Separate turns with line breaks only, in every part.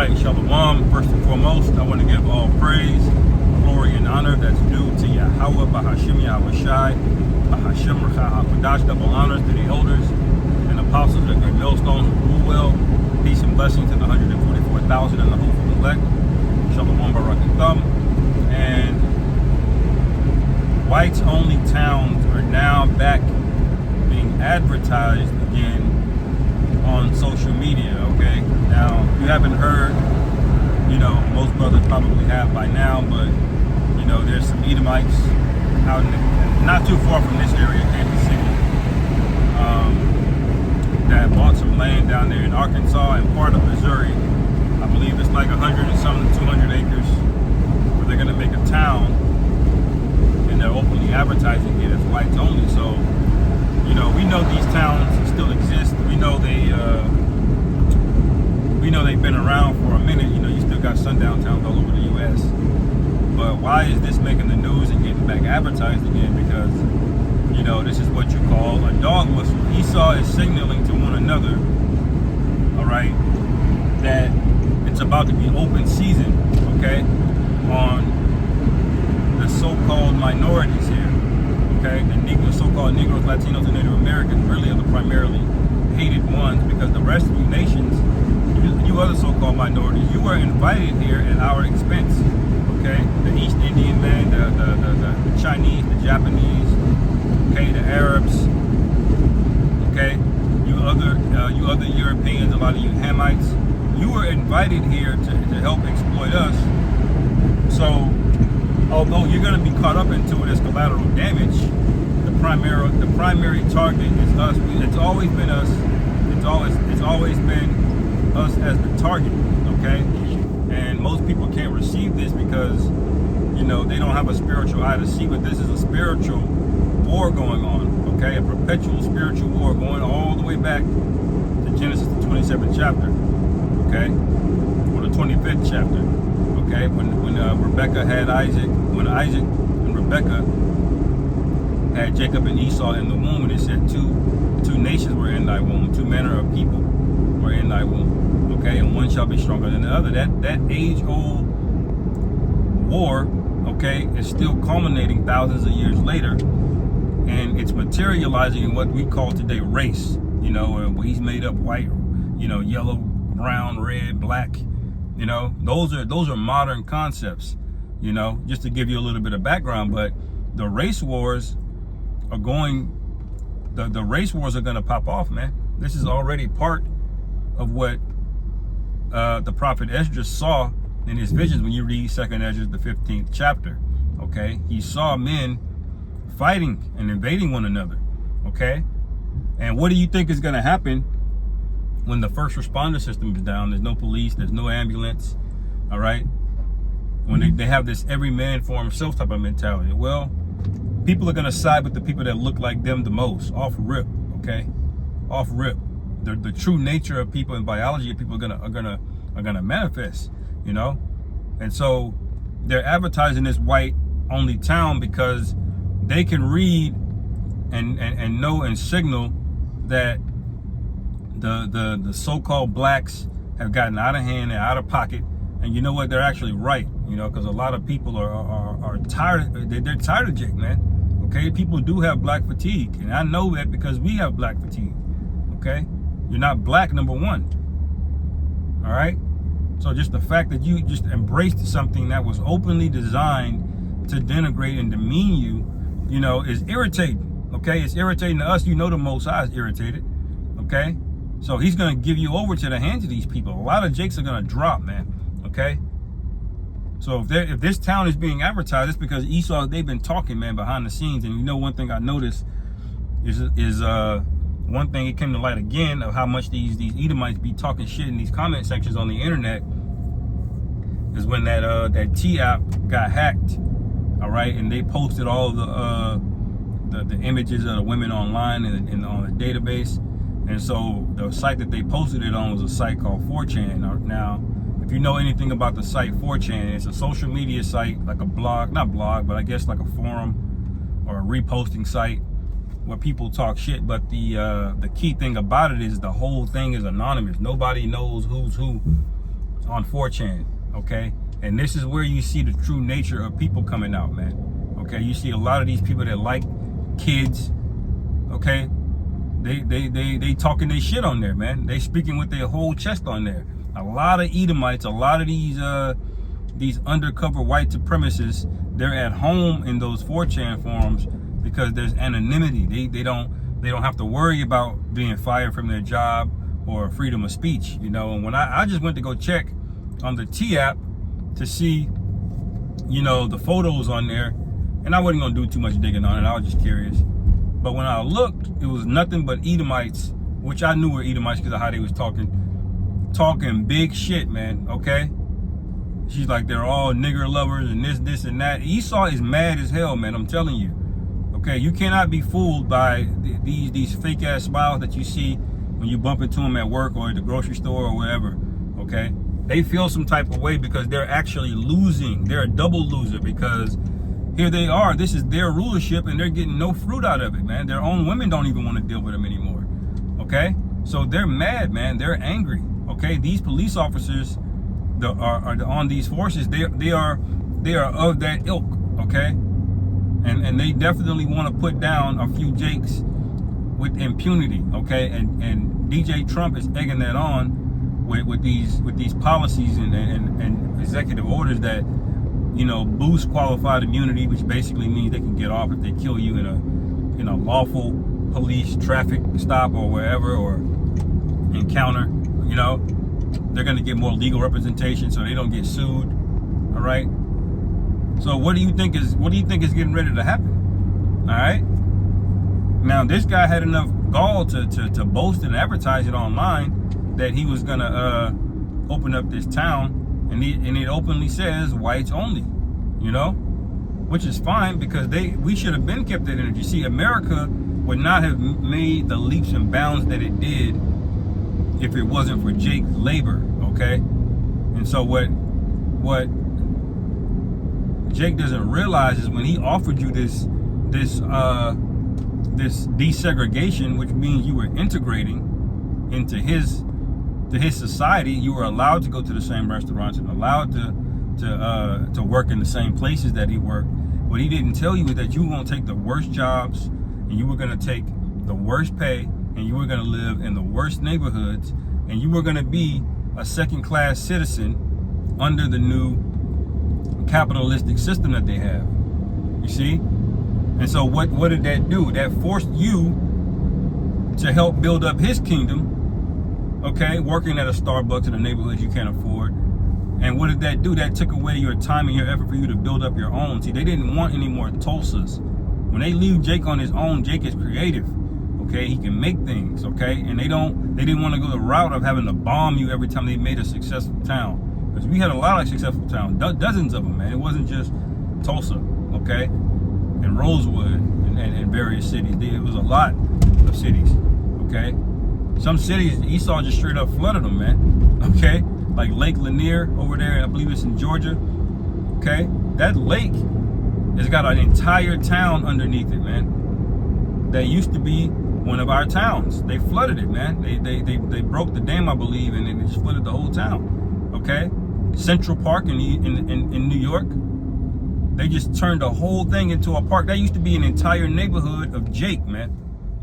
right, Shalom. First and foremost, I want to give all praise, glory, and honor that's due to Yahweh, Bahashim Yahweh Shai, Bahashim Rechah HaKodash. Double honors to the elders and apostles at Great Millstone who rule well. Peace and blessings to the 144,000 and the hopeful elect. Shalom Barak and Thumb. And whites only towns are now back being advertised again on social media. Okay, now if you haven't heard, most brothers probably have by now, but there's some Edomites out not too far from this area, Kansas City, that bought some land down there in Arkansas and part of Missouri. I believe it's like 100 and something, 200 acres, where they're gonna make a town, and they're openly advertising it as whites only. So we know these towns still exist. We know they've been around for a minute. You still got sundown towns all over the U.S. But why is this making the news and getting back advertised again? Because this is what you call a dog whistle. Esau is signaling to one another, all right, that it's about to be open season, okay, on the so-called minorities here. Okay, the Negroes, so-called Negroes, Latinos, and Native Americans really are the primarily hated ones, because the rest of you nations, you other so-called minorities, you were invited here at our expense. Okay, the East Indian man, the Chinese, the Japanese, okay, the Arabs, okay, you other Europeans, a lot of you Hamites, you were invited here to help exploit us. So although you're going to be caught up into it as collateral damage, the primary target is us. It's always been us. It's always been us as the target. Okay, and most people can't receive this because they don't have a spiritual eye to see. But this is a spiritual war going on. Okay, a perpetual spiritual war going all the way back to Genesis, the 27th chapter. Okay, or the 25th chapter. Okay, when Rebecca had Isaac, when Isaac and Rebecca had Jacob and Esau in the womb, and it said two nations were in thy womb, two manner of people were in thy womb. Okay, and one shall be stronger than the other. That age-old war, okay, is still culminating thousands of years later, and it's materializing in what we call today race. He's made up white, yellow, brown, red, black. Those are modern concepts, just to give you a little bit of background. But the race wars are going to pop off, man. This is already part of what the prophet Esdras saw in his visions. When you read 2nd Esdras, the 15th chapter, okay, he saw men fighting and invading one another. Okay, and what do you think is going to happen when the first responder system is down? There's no police, there's no ambulance, all right? When they have this every man for himself type of mentality, well, people are gonna side with the people that look like them the most, off rip, okay? Off rip. The true nature of people and biology of people are gonna manifest, And so they're advertising this white only town because they can read and know and signal that the so-called blacks have gotten out of hand and out of pocket. And you know what? They're actually right, because a lot of people are tired. They're tired of Jake, man. Okay, people do have black fatigue, and I know that because we have black fatigue. Okay, you're not black, number one. All right, so just the fact that you just embraced something that was openly designed to denigrate and demean you, is irritating. Okay, it's irritating to us. The Most High is irritated. Okay. So he's going to give you over to the hands of these people. A lot of jakes are going to drop, man. Okay. So if this town is being advertised, it's because Esau, they've been talking, man, behind the scenes. And one thing I noticed is one thing, it came to light again of how much these Edomites be talking shit in these comment sections on the internet, is when that T app got hacked. All right. And they posted all the images of the women online and on the database. And so the site that they posted it on was a site called 4chan. Now, if you know anything about the site 4chan, it's a social media site, like a blog, not blog, but I guess like a forum or a reposting site where people talk shit. But the key thing about it is the whole thing is anonymous. Nobody knows who's who. on 4chan, okay? And this is where you see the true nature of people coming out, man. Okay, you see a lot of these people that like kids, okay? They talking their shit on there, man. They speaking with their whole chest on there. A lot of Edomites, a lot of these undercover white supremacists, they're at home in those 4chan forums because there's anonymity. They don't have to worry about being fired from their job or freedom of speech, you know. And when I just went to go check on the T app to see, you know, the photos on there, and I wasn't gonna do too much digging on it. I was just curious. But when I looked, it was nothing but Edomites, which I knew were Edomites because of how they was talking big shit, man. Okay. She's like, they're all nigger lovers and this and that. Esau is mad as hell, man. I'm telling you. Okay, you cannot be fooled by these fake ass smiles that you see when you bump into them at work or at the grocery store or wherever. Okay, they feel some type of way because they're actually losing. They're a double loser because here they are. This is their rulership and they're getting no fruit out of it, man. Their own women don't even want to deal with them anymore. Okay, so they're mad, man. They're angry. Okay, these police officers are on these forces. They are of that ilk. Okay. And they definitely want to put down a few Jakes with impunity, okay? And DJ Trump is egging that on with these policies and executive orders that, you know, boost qualified immunity, which basically means they can get off if they kill you in a lawful police traffic stop or wherever or encounter. You know, they're going to get more legal representation so they don't get sued. All right. So what do you think is getting ready to happen? All right. Now this guy had enough gall to boast and advertise it online that he was gonna open up this town, and it openly says whites only. You know, which is fine because we should have been kept that energy. See, America would not have made the leaps and bounds that it did if it wasn't for Jake's labor. Okay, and so what Jake doesn't realize is when he offered you this desegregation, which means you were integrating into his society, you were allowed to go to the same restaurants and allowed to work in the same places that he worked. What he didn't tell you is that you were going to take the worst jobs and you were going to take the worst pay and you were going to live in the worst neighborhoods and you were going to be a second-class citizen under the new capitalistic system that they have. You see? And so what did that do? That forced you to help build up his kingdom, okay, working at a Starbucks in a neighborhood you can't afford. And what did that do? That took away your time and your effort for you to build up your own. See, they didn't want any more Tulsas. When they leave Jake on his own, Jake is creative. Okay, he can make things, okay? And they didn't want to go the route of having to bomb you every time they made a successful town. Because we had a lot of successful towns, dozens of them, man. It wasn't just Tulsa, okay, and Rosewood and various cities. It was a lot of cities, okay. Some cities, Esau just straight up flooded them, man, okay. Like Lake Lanier over there, I believe it's in Georgia, okay. That lake has got an entire town underneath it, man. That used to be one of our towns. They flooded it, man. They broke the dam, I believe, and they just flooded the whole town. Okay, Central Park in New York, they just turned the whole thing into a park. That used to be an entire neighborhood of Jake, man.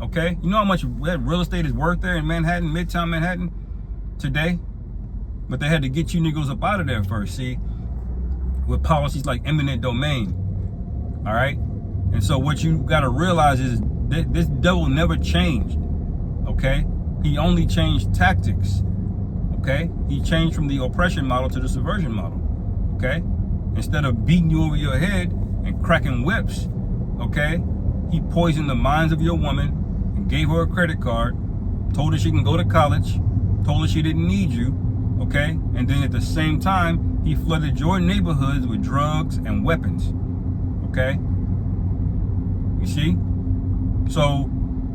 Okay, you know how much real estate is worth there in Manhattan, Midtown Manhattan today? But they had to get you niggas up out of there first, see, with policies like eminent domain. All right, and so what you got to realize is that this devil never changed. Okay, he only changed tactics. Okay, he changed from the oppression model to the subversion model. Okay, instead of beating you over your head and cracking whips, okay, he poisoned the minds of your woman and gave her a credit card, told her she can go to college, told her she didn't need you, okay, and then at the same time he flooded your neighborhoods with drugs and weapons. Okay, you see? So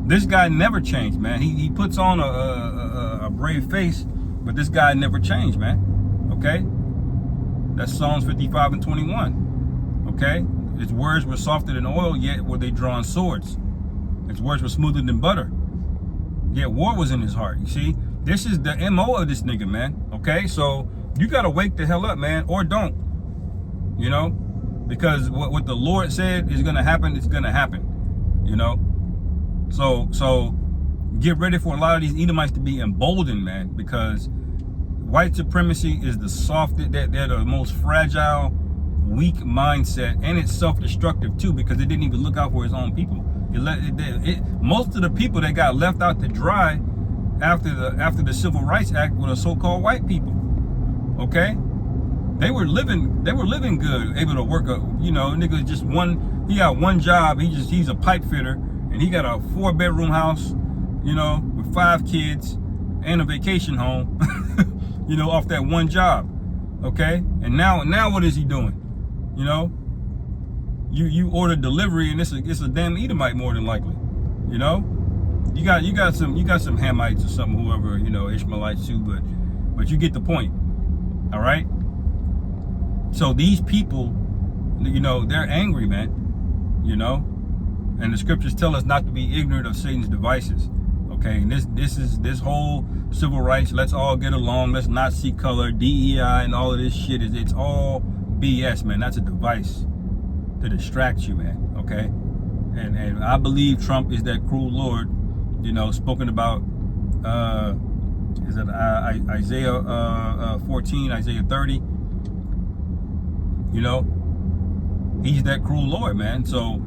this guy never changed, man. He puts on a brave face, but this guy never changed, man. Okay? That's Psalms 55 and 21. Okay? His words were softer than oil, yet were they drawn swords. His words were smoother than butter, yet war was in his heart. You see? This is the MO of this nigga, man. Okay, so you gotta wake the hell up, man, or don't. You know, because what the Lord said is gonna happen, it's gonna happen. You know, so get ready for a lot of these Edomites to be emboldened, man, because white supremacy is the softest, they're the most fragile, weak mindset, and it's self-destructive too, because it didn't even look out for its own people. Most of the people that got left out to dry after the Civil Rights Act were the so-called white people. Okay, they were living good, able to work. Nigga just he got one job. He's a pipe fitter, and he got a 4-bedroom house, with 5 kids and a vacation home, off that one job. Okay, and now what is he doing? You order delivery, and it's a damn Edomite more than likely. You got some Hamites or something, whoever, Ishmaelites too, but you get the point. All right. So these people, they're angry, man. And the scriptures tell us not to be ignorant of Satan's devices. Okay, and this whole civil rights, let's all get along, let's not see color, DEI, and all of this shit it's all BS, man. That's a device to distract you, man. Okay, and I believe Trump is that cruel Lord, spoken about. Is it Isaiah 14, Isaiah 30? He's that cruel Lord, man. So,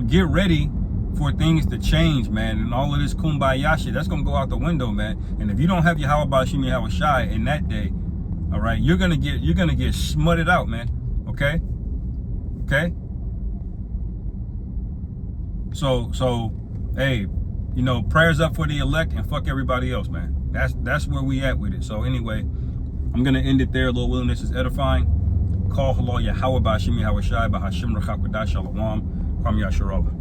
get ready for things to change, man. And all of this kumbaya shit, that's gonna go out the window, man. And if you don't have your Yahweh Shimi Shai in that day, all right, you're gonna get smutted out, man. Okay? So hey, prayers up for the elect and fuck everybody else, man. That's where we at with it. So anyway, I'm gonna end it there. Lord willing, this is edifying. Call Halal Yahweh Shimi Shai Bahashim Rachak Shalom. Kwam Yasharallah.